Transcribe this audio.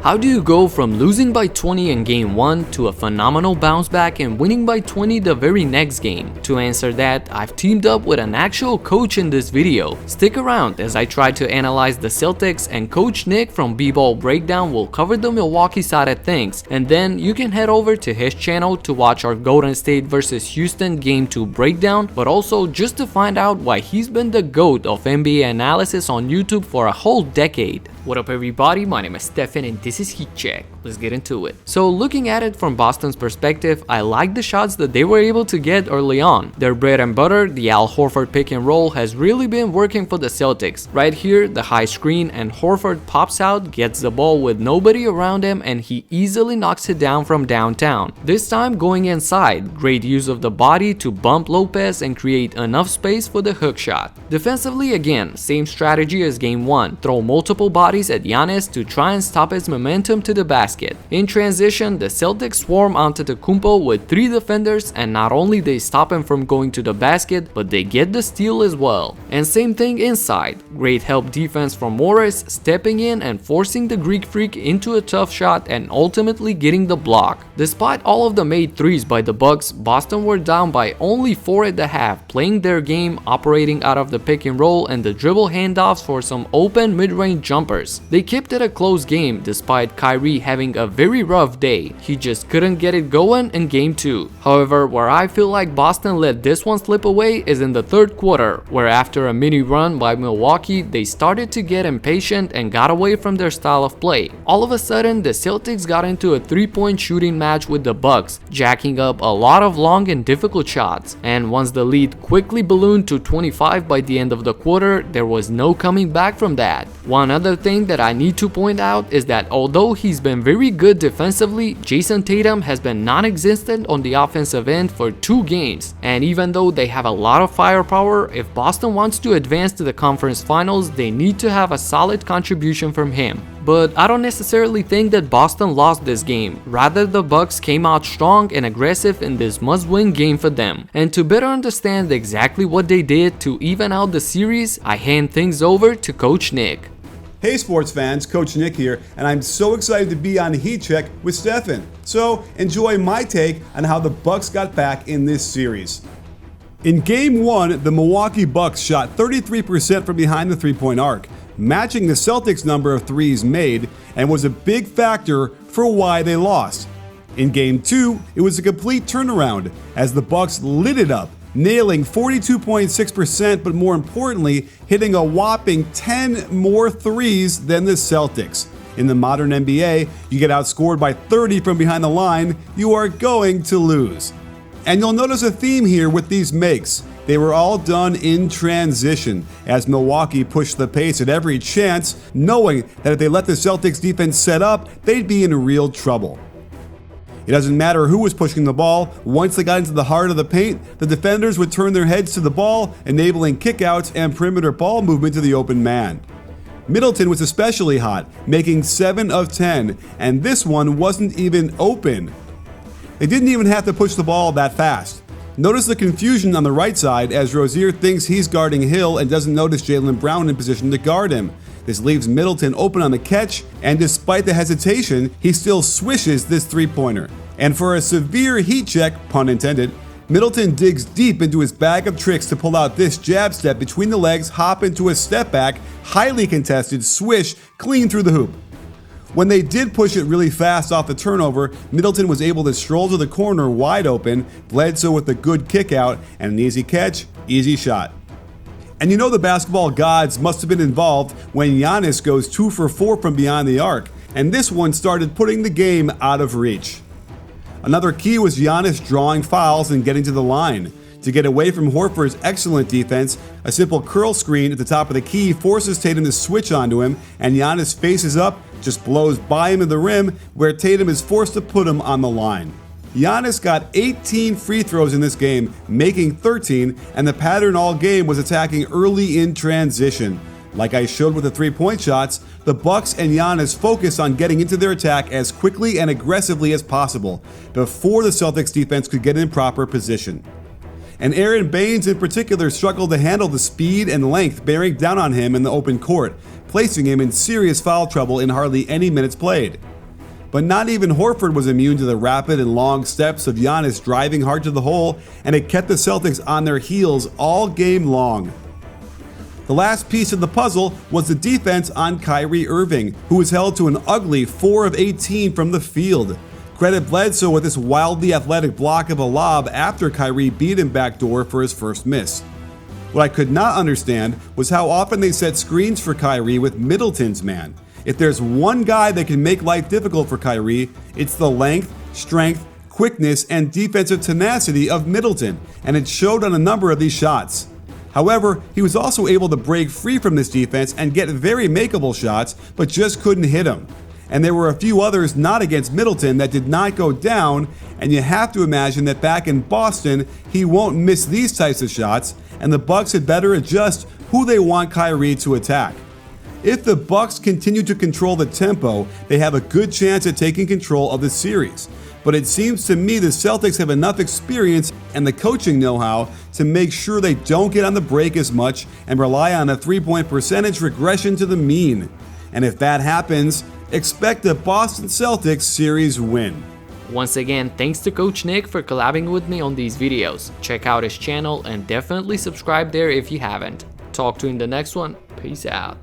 How do you go from losing by 20 in game 1 to a phenomenal bounce back and winning by 20 the very next game? To answer that, I've teamed up with an actual coach in this video. Stick around as I try to analyze the Celtics, and Coach Nick from B-Ball Breakdown will cover the Milwaukee side of things, and then you can head over to his channel to watch our Golden State vs Houston Game 2 breakdown, but also just to find out why he's been the GOAT of NBA analysis on YouTube for a whole decade. What up everybody, my name is Stefan and this is Heat Check. Let's get into it. So looking at it from Boston's perspective, I like the shots that they were able to get early on. Their bread and butter, the Al Horford pick and roll, has really been working for the Celtics. Right here, the high screen, and Horford pops out, gets the ball with nobody around him, and he easily knocks it down from downtown. This time going inside, great use of the body to bump Lopez and create enough space for the hook shot. Defensively again, same strategy as game 1, throw multiple bodies at Giannis to try and stop his momentum to the basket. In transition, the Celtics swarm Antetokounmpo with 3 defenders, and not only they stop him from going to the basket, but they get the steal as well. And same thing inside, great help defense from Morris, stepping in and forcing the Greek Freak into a tough shot and ultimately getting the block. Despite all of the made threes by the Bucks, Boston were down by only 4 at the half, playing their game, operating out of the pick and roll and the dribble handoffs for some open mid-range jumpers. They kept it a close game despite Kyrie having a very rough day. He just couldn't get it going in game 2. However, where I feel like Boston let this one slip away is in the third quarter, where after a mini run by Milwaukee, they started to get impatient and got away from their style of play. All of a sudden, the Celtics got into a 3-point shooting match with the Bucks, jacking up a lot of long and difficult shots. And once the lead quickly ballooned to 25 by the end of the quarter, there was no coming back from that. One other thing that I need to point out is that although he's been very good defensively, Jason Tatum has been non-existent on the offensive end for 2 games. And even though they have a lot of firepower, if Boston wants to advance to the conference finals, they need to have a solid contribution from him. But I don't necessarily think that Boston lost this game. Rather, the Bucks came out strong and aggressive in this must-win game for them. And to better understand exactly what they did to even out the series, I hand things over to Coach Nick. Hey sports fans, Coach Nick here, and I'm so excited to be on Heat Check with Stefan. So enjoy my take on how the Bucks got back in this series. In game 1, the Milwaukee Bucks shot 33% from behind the three-point arc, matching the Celtics' number of threes made, and was a big factor for why they lost. In game 2, it was a complete turnaround as the Bucks lit it up, nailing 42.6%, but more importantly, hitting a whopping 10 more threes than the Celtics. In the modern NBA, you get outscored by 30 from behind the line, you are going to lose. And you'll notice a theme here with these makes. They were all done in transition as Milwaukee pushed the pace at every chance, knowing that if they let the Celtics defense set up, they'd be in real trouble. It doesn't matter who was pushing the ball, once they got into the heart of the paint, the defenders would turn their heads to the ball, enabling kickouts and perimeter ball movement to the open man. Middleton was especially hot, making 7 of 10, and this one wasn't even open. They didn't even have to push the ball that fast. Notice the confusion on the right side as Rozier thinks he's guarding Hill and doesn't notice Jaylen Brown in position to guard him. This leaves Middleton open on the catch, and despite the hesitation, he still swishes this three-pointer. And for a severe heat check, pun intended, Middleton digs deep into his bag of tricks to pull out this jab step between the legs, hop into a step back, highly contested swish clean through the hoop. When they did push it really fast off the turnover, Middleton was able to stroll to the corner wide open, Bledsoe with a good kick out, and an easy catch, easy shot. And you know the basketball gods must have been involved when Giannis goes 2 for 4 from beyond the arc, and this one started putting the game out of reach. Another key was Giannis drawing fouls and getting to the line. To get away from Horford's excellent defense, a simple curl screen at the top of the key forces Tatum to switch onto him, and Giannis faces up, just blows by him at the rim, where Tatum is forced to put him on the line. Giannis got 18 free throws in this game, making 13, and the pattern all game was attacking early in transition. Like I showed with the three-point shots, the Bucks and Giannis focused on getting into their attack as quickly and aggressively as possible before the Celtics defense could get in proper position. And Aaron Baines in particular struggled to handle the speed and length bearing down on him in the open court, placing him in serious foul trouble in hardly any minutes played. But not even Horford was immune to the rapid and long steps of Giannis driving hard to the hole, and it kept the Celtics on their heels all game long. The last piece of the puzzle was the defense on Kyrie Irving, who was held to an ugly 4 of 18 from the field. Credit Bledsoe with this wildly athletic block of a lob after Kyrie beat him backdoor for his first miss. What I could not understand was how often they set screens for Kyrie with Middleton's man. If there's one guy that can make life difficult for Kyrie, it's the length, strength, quickness, and defensive tenacity of Middleton, and it showed on a number of these shots. However, he was also able to break free from this defense and get very makeable shots, but just couldn't hit them. And there were a few others not against Middleton that did not go down, and you have to imagine that back in Boston, he won't miss these types of shots, and the Bucks had better adjust who they want Kyrie to attack. If the Bucks continue to control the tempo, they have a good chance at taking control of the series. But it seems to me the Celtics have enough experience and the coaching know-how to make sure they don't get on the break as much and rely on a three-point percentage regression to the mean. And if that happens, expect a Boston Celtics series win. Once again, thanks to Coach Nick for collabing with me on these videos. Check out his channel and definitely subscribe there if you haven't. Talk to you in the next one. Peace out.